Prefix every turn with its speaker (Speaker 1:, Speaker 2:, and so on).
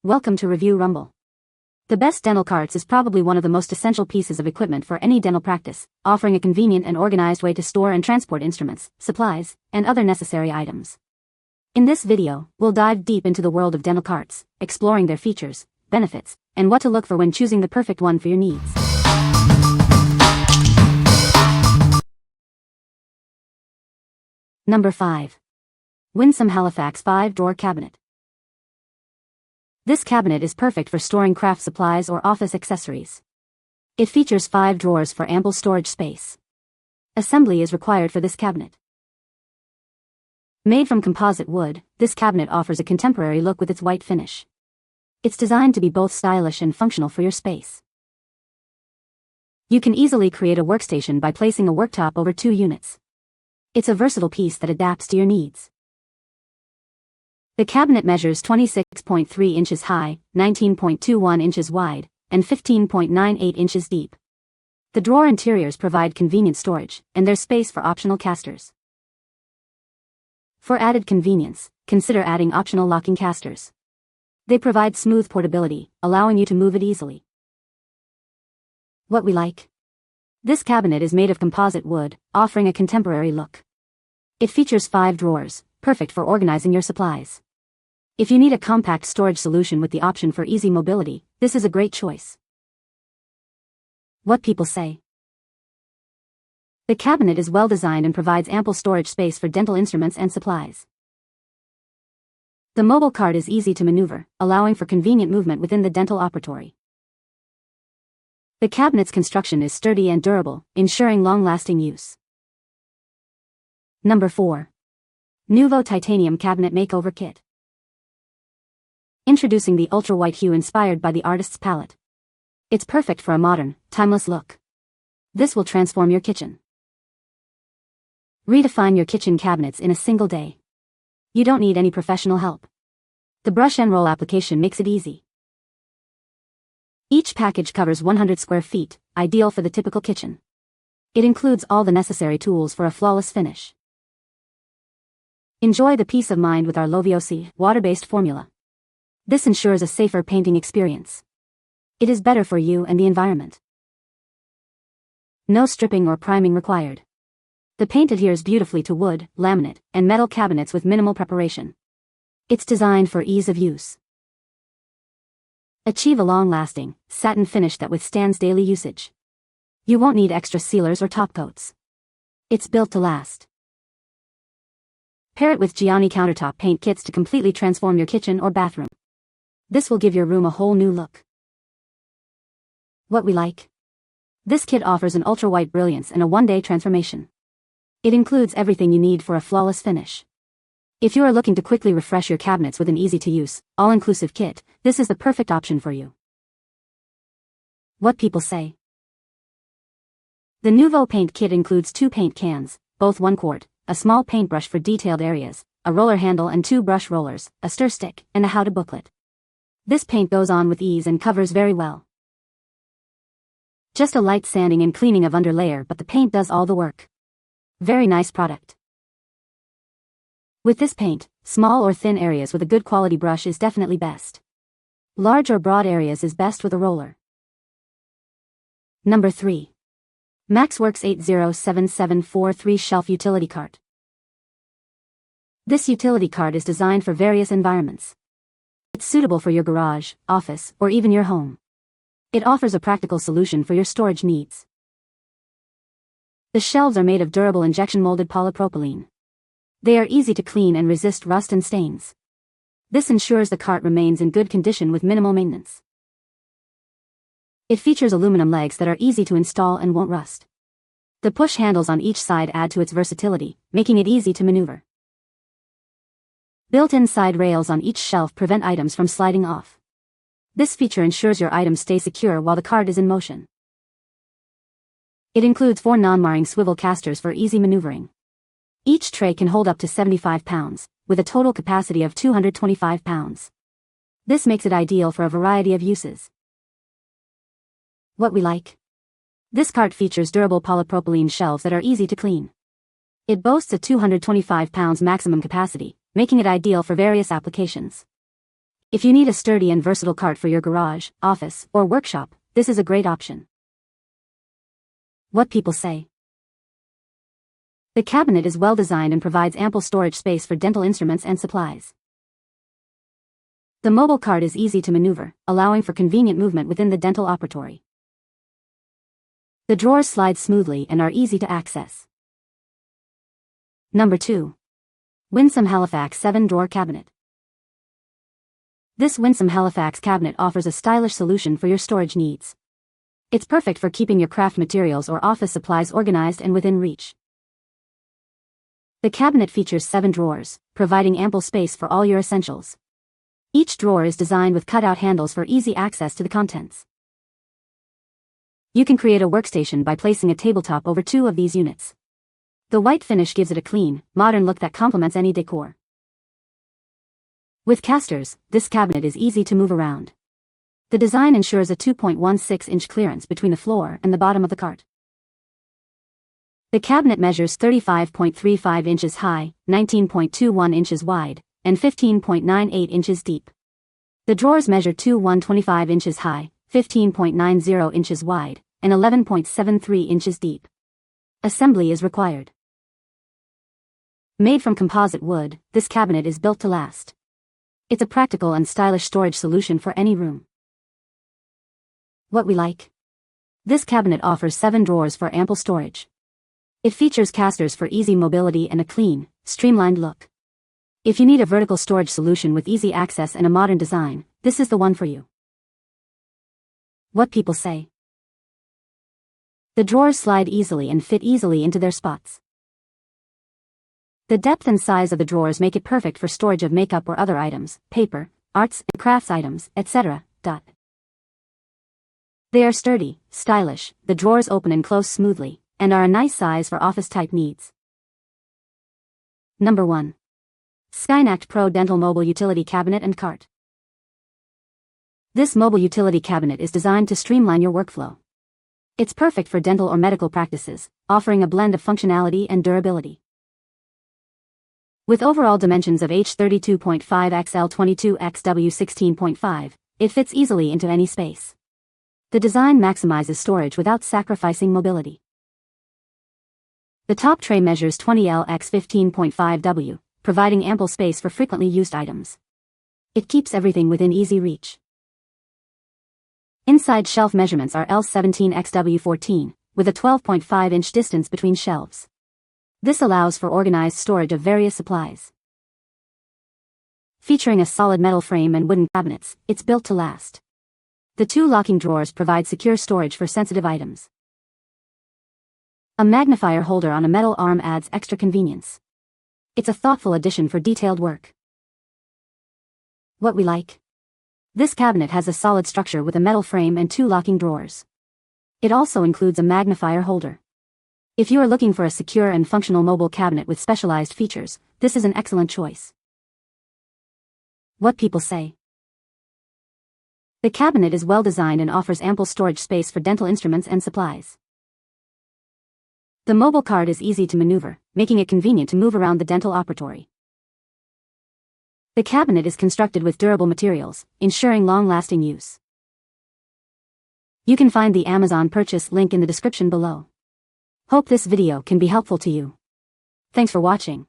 Speaker 1: Welcome to Review Rumble. The best dental carts is probably one of the most essential pieces of equipment for any dental practice, offering a convenient and organized way to store and transport instruments, supplies, and other necessary items. In this video, we'll dive deep into the world of dental carts, exploring their features, benefits, and what to look for when choosing the perfect one for your needs. Number 5. Winsome Halifax 5-Drawer Cabinet. This cabinet is perfect for storing craft supplies or office accessories. It features 5 drawers for ample storage space. Assembly is required for this cabinet. Made from composite wood, this cabinet offers a contemporary look with its white finish. It's designed to be both stylish and functional for your space. You can easily create a workstation by placing a worktop over 2 units. It's a versatile piece that adapts to your needs. The cabinet measures 26.3 inches high, 19.21 inches wide, and 15.98 inches deep. The drawer interiors provide convenient storage, and there's space for optional casters. For added convenience, consider adding optional locking casters. They provide smooth portability, allowing you to move it easily. What we like. This cabinet is made of composite wood, offering a contemporary look. It features 5 drawers, perfect for organizing your supplies. If you need a compact storage solution with the option for easy mobility, this is a great choice. What people say. The cabinet is well designed and provides ample storage space for dental instruments and supplies. The mobile cart is easy to maneuver, allowing for convenient movement within the dental operatory. The cabinet's construction is sturdy and durable, ensuring long-lasting use. Number 4. Nuvo Titanium Cabinet Makeover Kit. Introducing the ultra-white hue inspired by the artist's palette. It's perfect for a modern, timeless look. This will transform your kitchen. Redefine your kitchen cabinets in a single day. You don't need any professional help. The brush and roll application makes it easy. Each package covers 100 square feet, ideal for the typical kitchen. It includes all the necessary tools for a flawless finish. Enjoy the peace of mind with our Loviosi water-based formula. This ensures a safer painting experience. It is better for you and the environment. No stripping or priming required. The paint adheres beautifully to wood, laminate, and metal cabinets with minimal preparation. It's designed for ease of use. Achieve a long-lasting, satin finish that withstands daily usage. You won't need extra sealers or top coats. It's built to last. Pair it with Gianni countertop paint kits to completely transform your kitchen or bathroom. This will give your room a whole new look. What we like. This kit offers an ultra-white brilliance and a one-day transformation. It includes everything you need for a flawless finish. If you are looking to quickly refresh your cabinets with an easy-to-use, all-inclusive kit, this is the perfect option for you. What people say. The Nuvo paint kit includes 2 paint cans, both 1 quart, a small paintbrush for detailed areas, a roller handle and 2 brush rollers, a stir stick, and a how-to booklet. This paint goes on with ease and covers very well. Just a light sanding and cleaning of underlayer, but the paint does all the work. Very nice product. With this paint, small or thin areas with a good quality brush is definitely best. Large or broad areas is best with a roller. Number 3. MaxWorks 807743 Shelf Utility Cart. This utility cart is designed for various environments. It's suitable for your garage, office, or even your home. It offers a practical solution for your storage needs. The shelves are made of durable injection-molded polypropylene. They are easy to clean and resist rust and stains. This ensures the cart remains in good condition with minimal maintenance. It features aluminum legs that are easy to install and won't rust. The push handles on each side add to its versatility, making it easy to maneuver. Built-in side rails on each shelf prevent items from sliding off. This feature ensures your items stay secure while the cart is in motion. It includes 4 non-marring swivel casters for easy maneuvering. Each tray can hold up to 75 pounds, with a total capacity of 225 pounds. This makes it ideal for a variety of uses. What we like. This cart features durable polypropylene shelves that are easy to clean. It boasts a 225 pounds maximum capacity, making it ideal for various applications. If you need a sturdy and versatile cart for your garage, office, or workshop, this is a great option. What people say. The cabinet is well designed and provides ample storage space for dental instruments and supplies. The mobile cart is easy to maneuver, allowing for convenient movement within the dental operatory. The drawers slide smoothly and are easy to access. Number 2. Winsome Halifax 7-Drawer Cabinet. This Winsome Halifax cabinet offers a stylish solution for your storage needs. It's perfect for keeping your craft materials or office supplies organized and within reach. The cabinet features 7 drawers, providing ample space for all your essentials. Each drawer is designed with cutout handles for easy access to the contents. You can create a workstation by placing a tabletop over 2 of these units. The white finish gives it a clean, modern look that complements any decor. With casters, this cabinet is easy to move around. The design ensures a 2.16-inch clearance between the floor and the bottom of the cart. The cabinet measures 35.35 inches high, 19.21 inches wide, and 15.98 inches deep. The drawers measure 125 inches high, 15.90 inches wide, and 11.73 inches deep. Assembly is required. Made from composite wood, this cabinet is built to last. It's a practical and stylish storage solution for any room. What we like. This cabinet offers 7 drawers for ample storage. It features casters for easy mobility and a clean, streamlined look. If you need a vertical storage solution with easy access and a modern design, this is the one for you. What people say. The drawers slide easily and fit easily into their spots. The depth and size of the drawers make it perfect for storage of makeup or other items, paper, arts and crafts items, etc. They are sturdy, stylish, the drawers open and close smoothly, and are a nice size for office-type needs. Number 1. SKINACT Pro Dental Mobile Utility Cabinet and Cart. This mobile utility cabinet is designed to streamline your workflow. It's perfect for dental or medical practices, offering a blend of functionality and durability. With overall dimensions of H32.5 x L22 x W16.5, it fits easily into any space. The design maximizes storage without sacrificing mobility. The top tray measures 20L x 15.5 W, providing ample space for frequently used items. It keeps everything within easy reach. Inside shelf measurements are L17 x W14, with a 12.5-inch distance between shelves. This allows for organized storage of various supplies. Featuring a solid metal frame and wooden cabinets, it's built to last. The 2 locking drawers provide secure storage for sensitive items. A magnifier holder on a metal arm adds extra convenience. It's a thoughtful addition for detailed work. What we like. This cabinet has a solid structure with a metal frame and 2 locking drawers. It also includes a magnifier holder. If you are looking for a secure and functional mobile cabinet with specialized features, this is an excellent choice. What people say. The cabinet is well designed and offers ample storage space for dental instruments and supplies. The mobile cart is easy to maneuver, making it convenient to move around the dental operatory. The cabinet is constructed with durable materials, ensuring long-lasting use. You can find the Amazon purchase link in the description below. Hope this video can be helpful to you. Thanks for watching.